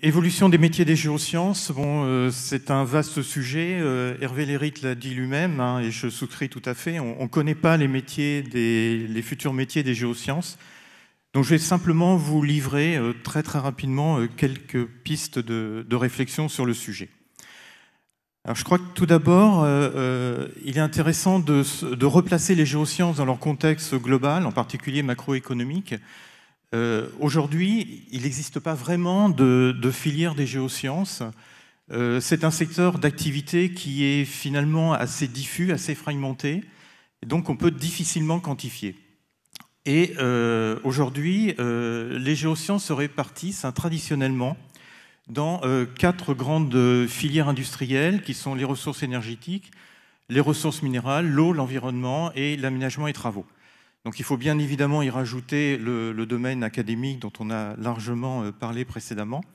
Évolution des métiers des géosciences, bon, c'est un vaste sujet. Hervé Lérite l'a dit lui-même, hein, et je souscris tout à fait. On ne connaît pas les futurs métiers des géosciences. Donc je vais simplement vous livrer très rapidement quelques pistes de réflexion sur le sujet. Alors je crois que tout d'abord, il est intéressant de replacer les géosciences dans leur contexte global, en particulier macroéconomique. Aujourd'hui, il n'existe pas vraiment de filière des géosciences. C'est un secteur d'activité qui est finalement assez diffus, assez fragmenté, et donc on peut difficilement quantifier. Et aujourd'hui, les géosciences se répartissent traditionnellement dans 4 grandes filières industrielles qui sont les ressources énergétiques, les ressources minérales, l'eau, l'environnement et l'aménagement et travaux. Donc il faut bien évidemment y rajouter le domaine académique dont on a largement parlé précédemment.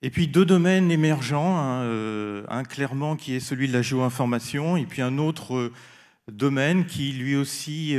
Et puis 2 domaines émergents, un clairement qui est celui de la géoinformation, et puis un autre domaine qui lui aussi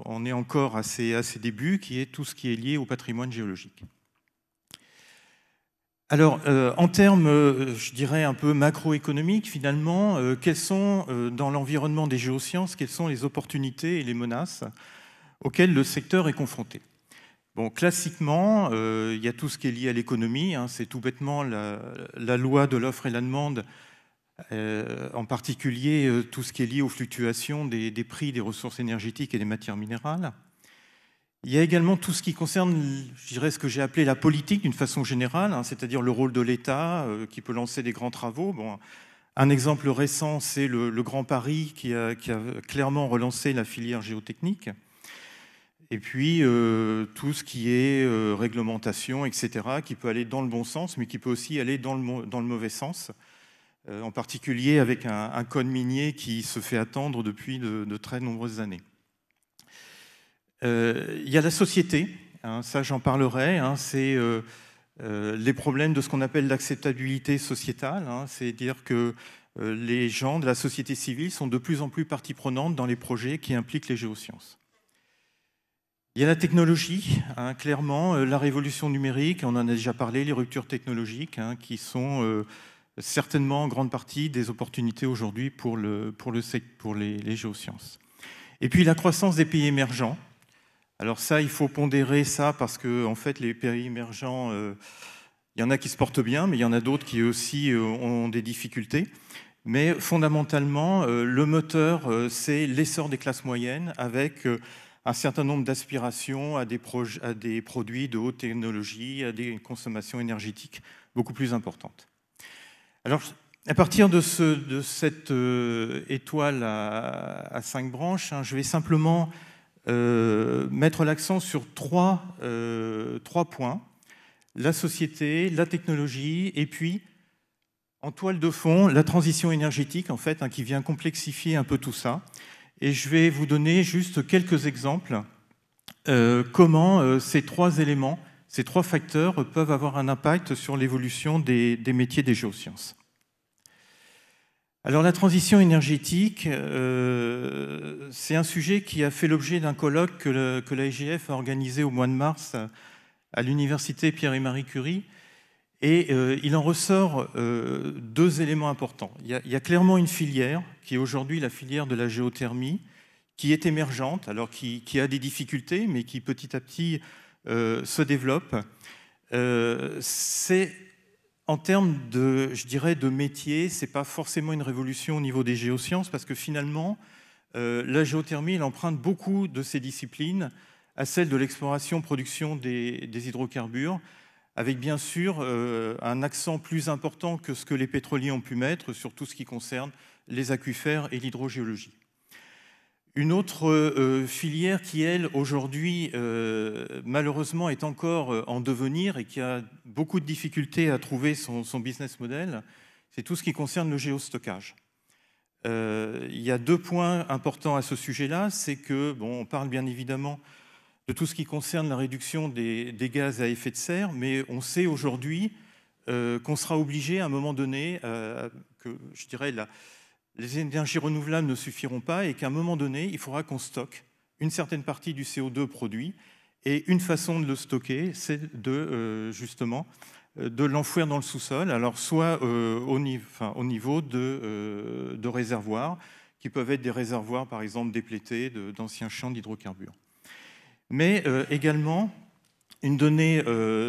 en est encore à ses débuts, qui est tout ce qui est lié au patrimoine géologique. Alors, en termes, je dirais, un peu macroéconomiques, finalement, quelles sont, dans l'environnement des géosciences, quelles sont les opportunités et les menaces auxquelles le secteur est confronté? Bon, classiquement, il y a tout ce qui est lié à l'économie, hein, c'est tout bêtement la loi de l'offre et la demande, en particulier tout ce qui est lié aux fluctuations des prix des ressources énergétiques et des matières minérales. Il y a également tout ce qui concerne, je dirais, ce que j'ai appelé la politique d'une façon générale, hein, c'est-à-dire le rôle de l'État qui peut lancer des grands travaux. Bon, un exemple récent, c'est le Grand Paris qui a clairement relancé la filière géotechnique. Et puis tout ce qui est réglementation, etc., qui peut aller dans le bon sens, mais qui peut aussi aller dans le mauvais sens, en particulier avec un code minier qui se fait attendre depuis de très nombreuses années. Il y a la société, hein, ça j'en parlerai, hein, c'est les problèmes de ce qu'on appelle l'acceptabilité sociétale, hein, c'est-à-dire que les gens de la société civile sont de plus en plus partie prenante dans les projets qui impliquent les géosciences. Il y a la technologie, hein, clairement, la révolution numérique, on en a déjà parlé, les ruptures technologiques, hein, qui sont certainement en grande partie des opportunités aujourd'hui pour les géosciences. Et puis la croissance des pays émergents. Alors ça, il faut pondérer ça parce que en fait, les pays émergents, il y en a qui se portent bien, mais il y en a d'autres qui aussi ont des difficultés. Mais fondamentalement, le moteur, c'est l'essor des classes moyennes avec un certain nombre d'aspirations à des produits de haute technologie, à des consommations énergétiques beaucoup plus importantes. Alors, à partir de cette étoile à 5 branches, hein, je vais simplement mettre l'accent sur trois points: la société, la technologie, et puis, en toile de fond, la transition énergétique, en fait, hein, qui vient complexifier un peu tout ça. Et je vais vous donner juste quelques exemples comment ces 3 éléments, ces 3 facteurs peuvent avoir un impact sur l'évolution des métiers des géosciences. Alors la transition énergétique, c'est un sujet qui a fait l'objet d'un colloque que la SGF a organisé au mois de mars à l'université Pierre et Marie Curie. Et il en ressort 2 éléments importants. Il y a clairement une filière qui est aujourd'hui la filière de la géothermie, qui est émergente, alors qui a des difficultés, mais qui petit à petit se développe. C'est en termes je dirais, de métier, c'est pas forcément une révolution au niveau des géosciences, parce que finalement, la géothermie, elle emprunte beaucoup de ces disciplines à celle de l'exploration-production des hydrocarbures, avec bien sûr un accent plus important que ce que les pétroliers ont pu mettre sur tout ce qui concerne les aquifères et l'hydrogéologie. Une autre filière qui, elle, aujourd'hui, malheureusement, est encore en devenir et qui a beaucoup de difficultés à trouver son business model, c'est tout ce qui concerne le géostockage. Il y a 2 points importants à ce sujet-là, c'est que, bon, on parle bien évidemment de tout ce qui concerne la réduction des gaz à effet de serre, mais on sait aujourd'hui qu'on sera obligé à un moment donné, que je dirais les énergies renouvelables ne suffiront pas et qu'à un moment donné, il faudra qu'on stocke une certaine partie du CO2 produit. Et une façon de le stocker, c'est de justement de l'enfouir dans le sous-sol, alors soit au niveau de réservoirs, qui peuvent être des réservoirs, par exemple, déplétés d'anciens champs d'hydrocarbures. Mais également, une donnée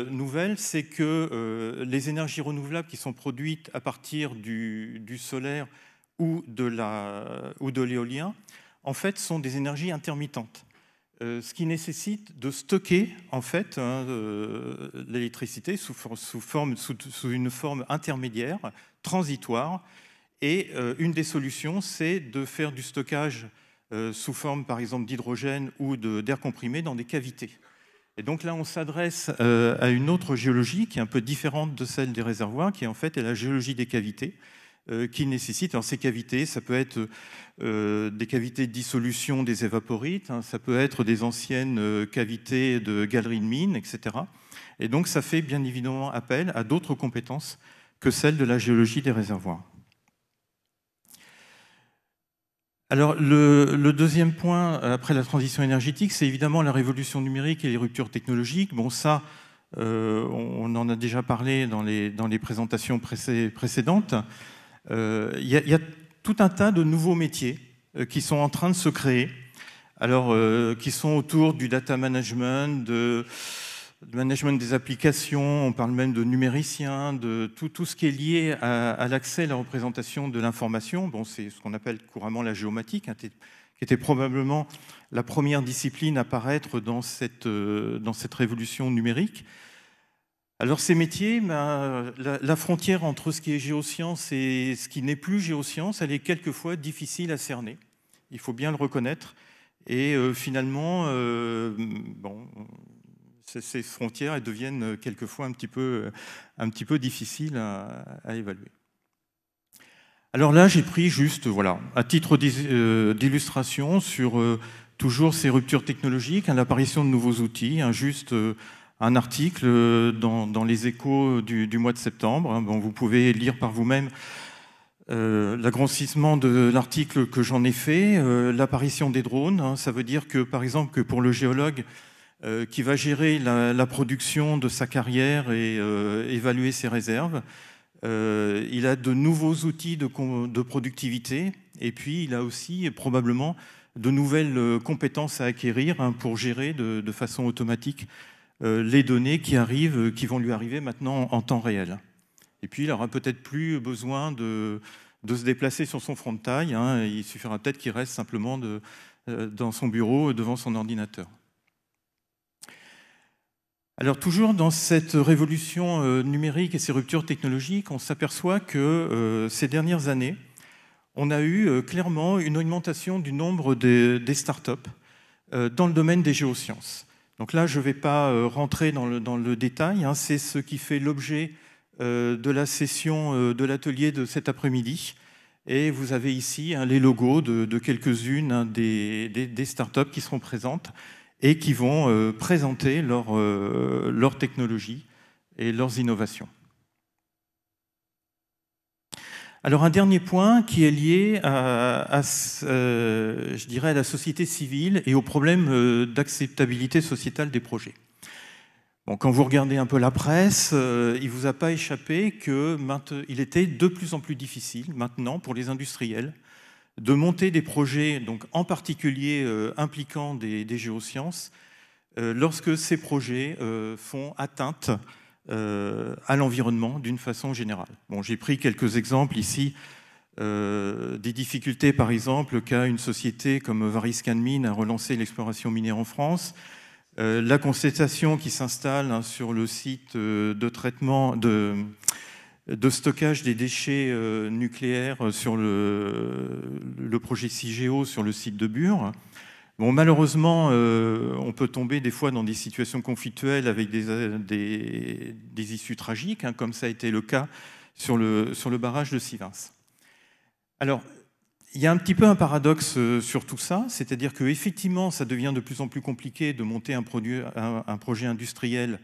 nouvelle, c'est que les énergies renouvelables qui sont produites à partir du solaire ou de l'éolien, en fait, sont des énergies intermittentes. Ce qui nécessite de stocker en fait l'électricité sous une forme intermédiaire, transitoire. Et une des solutions, c'est de faire du stockage sous forme, par exemple, d'hydrogène ou d'air comprimé dans des cavités. Et donc là, on s'adresse à une autre géologie qui est un peu différente de celle des réservoirs, qui en fait est la géologie des cavités, qui nécessite, alors ces cavités, ça peut être des cavités de dissolution des évaporites, ça peut être des anciennes cavités de galeries de mines, etc. Et donc ça fait bien évidemment appel à d'autres compétences que celles de la géologie des réservoirs. Alors le deuxième point, après la transition énergétique, c'est évidemment la révolution numérique et les ruptures technologiques. Bon, ça, on en a déjà parlé dans les présentations précédentes. Il y a tout un tas de nouveaux métiers qui sont en train de se créer, alors qui sont autour du data management, du management des applications, on parle même de numériciens, de tout ce qui est lié à l'accès et à la représentation de l'information. Bon, c'est ce qu'on appelle couramment la géomatique, qui était probablement la première discipline à apparaître dans cette révolution numérique. Alors ces métiers, la frontière entre ce qui est géoscience et ce qui n'est plus géoscience, elle est quelquefois difficile à cerner. Il faut bien le reconnaître. Et finalement, ces frontières, elles deviennent quelquefois un petit peu difficiles à évaluer. Alors là, j'ai pris juste, voilà, à titre d'illustration sur toujours ces ruptures technologiques, l'apparition de nouveaux outils, juste un article dans les Échos du mois de septembre. Bon, vous pouvez lire par vous-même l'agrandissement de l'article que j'en ai fait, l'apparition des drones. Ça veut dire que, par exemple, que pour le géologue qui va gérer la production de sa carrière et évaluer ses réserves, il a de nouveaux outils de productivité, et puis il a aussi probablement de nouvelles compétences à acquérir pour gérer de façon automatique les données qui vont lui arriver maintenant en temps réel. Et puis, il n'aura peut-être plus besoin de se déplacer sur son front de taille. Il suffira peut-être qu'il reste simplement dans son bureau, devant son ordinateur. Alors, toujours dans cette révolution numérique et ces ruptures technologiques, on s'aperçoit que ces dernières années, on a eu clairement une augmentation du nombre des startups dans le domaine des géosciences. Donc là, je ne vais pas rentrer dans le détail, c'est ce qui fait l'objet de la session de l'atelier de cet après-midi. Et vous avez ici les logos de quelques-unes des startups qui seront présentes et qui vont présenter leur technologie et leurs innovations. Alors un dernier point qui est lié je dirais à la société civile et au problème d'acceptabilité sociétale des projets. Bon, quand vous regardez un peu la presse, il ne vous a pas échappé qu'il était de plus en plus difficile maintenant pour les industriels de monter des projets, donc en particulier impliquant des géosciences, lorsque ces projets font atteinte à l'environnement d'une façon générale. Bon, j'ai pris quelques exemples ici, des difficultés par exemple qu'a une société comme Variscan Mines à relancer l'exploration minière en France, la contestation qui s'installe sur le site de traitement, de stockage des déchets nucléaires sur le projet CIGEO sur le site de Bure. Bon, malheureusement, on peut tomber des fois dans des situations conflictuelles avec des issues tragiques, comme ça a été le cas sur le barrage de Sivins. Alors, il y a un petit peu un paradoxe sur tout ça, c'est-à-dire qu'effectivement, ça devient de plus en plus compliqué de monter un projet industriel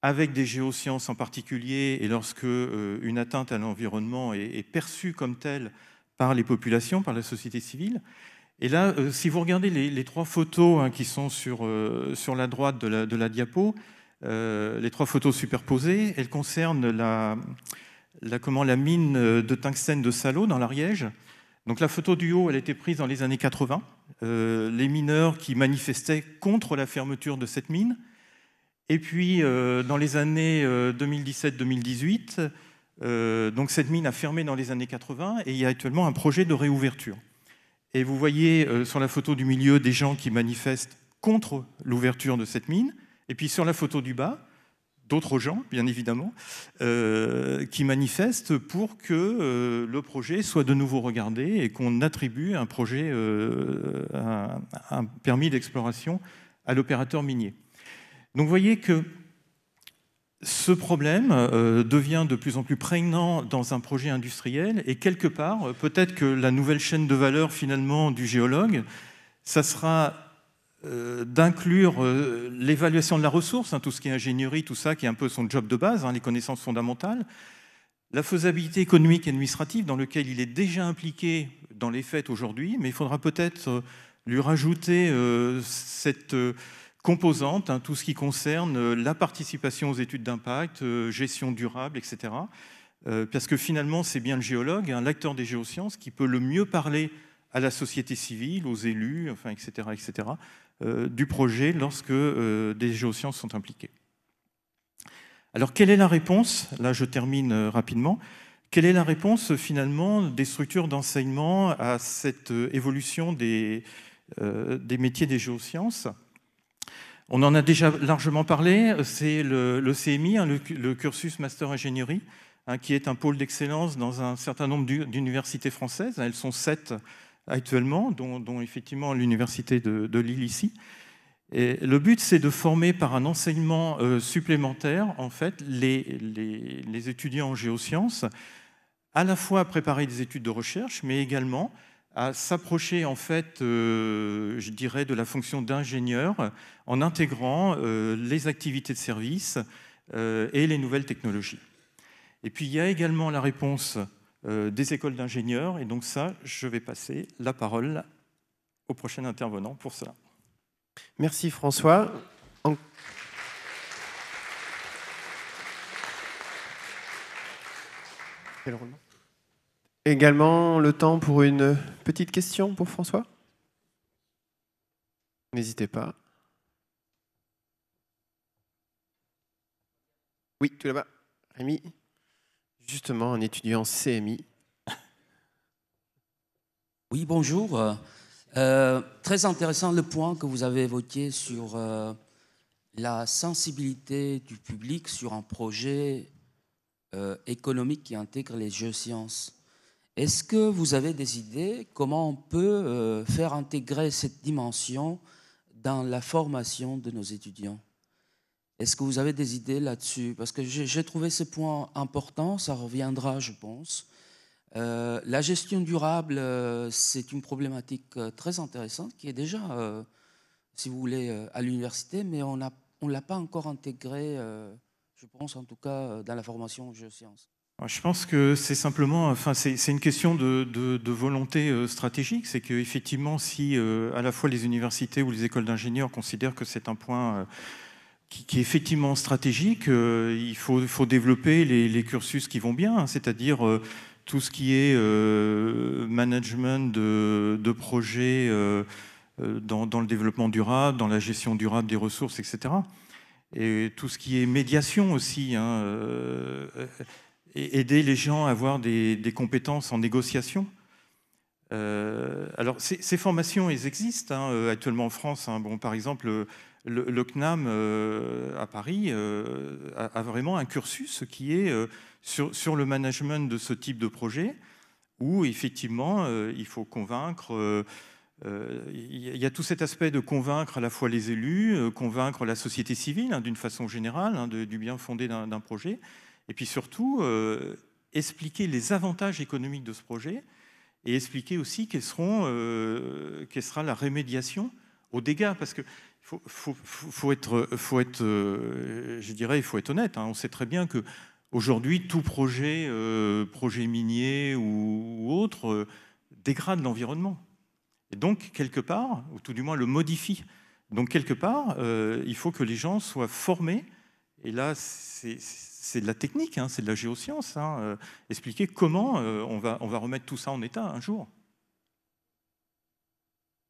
avec des géosciences en particulier, et lorsque une atteinte à l'environnement est perçue comme telle par les populations, par la société civile. Et là, si vous regardez les trois photos qui sont sur la droite de la diapo, les 3 photos superposées. Elles concernent la mine de tungstène de Salau, dans l'Ariège. Donc la photo du haut, elle a été prise dans les années 80. Les mineurs qui manifestaient contre la fermeture de cette mine. Et puis, dans les années 2017-2018, donc cette mine a fermé dans les années 80 et il y a actuellement un projet de réouverture. Et vous voyez sur la photo du milieu des gens qui manifestent contre l'ouverture de cette mine. Et puis sur la photo du bas, d'autres gens, bien évidemment, qui manifestent pour que le projet soit de nouveau regardé et qu'on attribue un projet, un permis d'exploration à l'opérateur minier. Donc vous voyez que ce problème devient de plus en plus prégnant dans un projet industriel et quelque part, peut-être que la nouvelle chaîne de valeur finalement du géologue, ça sera d'inclure l'évaluation de la ressource, tout ce qui est ingénierie, tout ça, qui est un peu son job de base, les connaissances fondamentales, la faisabilité économique et administrative dans lequel il est déjà impliqué dans les faits aujourd'hui, mais il faudra peut-être lui rajouter cette composante, tout ce qui concerne la participation aux études d'impact, gestion durable, etc. Parce que finalement, c'est bien le géologue, l'acteur des géosciences, qui peut le mieux parler à la société civile, aux élus, enfin, etc., du projet lorsque des géosciences sont impliquées. Alors, quelle est la réponse? Là, je termine rapidement. Quelle est la réponse, finalement, des structures d'enseignement à cette évolution des métiers des géosciences? On en a déjà largement parlé, c'est le CMI, le cursus Master Ingénierie, qui est un pôle d'excellence dans un certain nombre d'universités françaises. Elles sont 7 actuellement, dont effectivement l'université de Lille ici. Et le but, c'est de former par un enseignement supplémentaire, en fait, les étudiants en géosciences, à la fois à préparer des études de recherche, mais également à s'approcher, en fait, je dirais, de la fonction d'ingénieur en intégrant les activités de service et les nouvelles technologies. Et puis, il y a également la réponse des écoles d'ingénieurs. Et donc ça, je vais passer la parole au prochain intervenant pour cela. Merci François. Également le temps pour une petite question pour François. N'hésitez pas. Oui, tout là-bas. Rémi, justement un étudiant CMI. Oui, bonjour. Très intéressant le point que vous avez évoqué sur la sensibilité du public sur un projet économique qui intègre les géosciences. Est-ce que vous avez des idées comment on peut faire intégrer cette dimension dans la formation de nos étudiants? Est-ce que vous avez des idées là-dessus? Parce que j'ai trouvé ce point important, ça reviendra, je pense. La gestion durable, c'est une problématique très intéressante qui est déjà, si vous voulez, à l'université, mais on ne l'a pas encore intégrée, je pense en tout cas, dans la formation en géosciences. Je pense que c'est simplement, enfin, c'est une question de volonté stratégique. C'est qu'effectivement, si à la fois les universités ou les écoles d'ingénieurs considèrent que c'est un point qui est effectivement stratégique, il faut développer les cursus qui vont bien, c'est-à-dire tout ce qui est management de projets dans le développement durable, dans la gestion durable des ressources, etc. Et tout ce qui est médiation aussi, et aider les gens à avoir des compétences en négociation. Alors, ces formations, elles existent actuellement en France. Bon, par exemple, le CNAM à Paris a vraiment un cursus qui est sur le management de ce type de projet, où effectivement, il faut convaincre. Il y a tout cet aspect de convaincre à la fois les élus, convaincre la société civile d'une façon générale, du bien fondé d'un projet. Et puis surtout, expliquer les avantages économiques de ce projet et expliquer aussi quelle sera la rémédiation aux dégâts. Parce qu'il faut être honnête. On sait très bien qu'aujourd'hui, tout projet minier ou autre, dégrade l'environnement. Et donc, quelque part, ou tout du moins le modifie. Donc, quelque part, il faut que les gens soient formés Et là, c'est de la technique, hein, c'est de la géoscience. Hein, expliquer comment on va remettre tout ça en état un jour.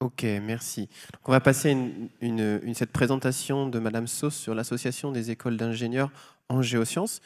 Ok, merci. Donc on va passer à cette présentation de Madame Sauce sur l'association des écoles d'ingénieurs en géosciences.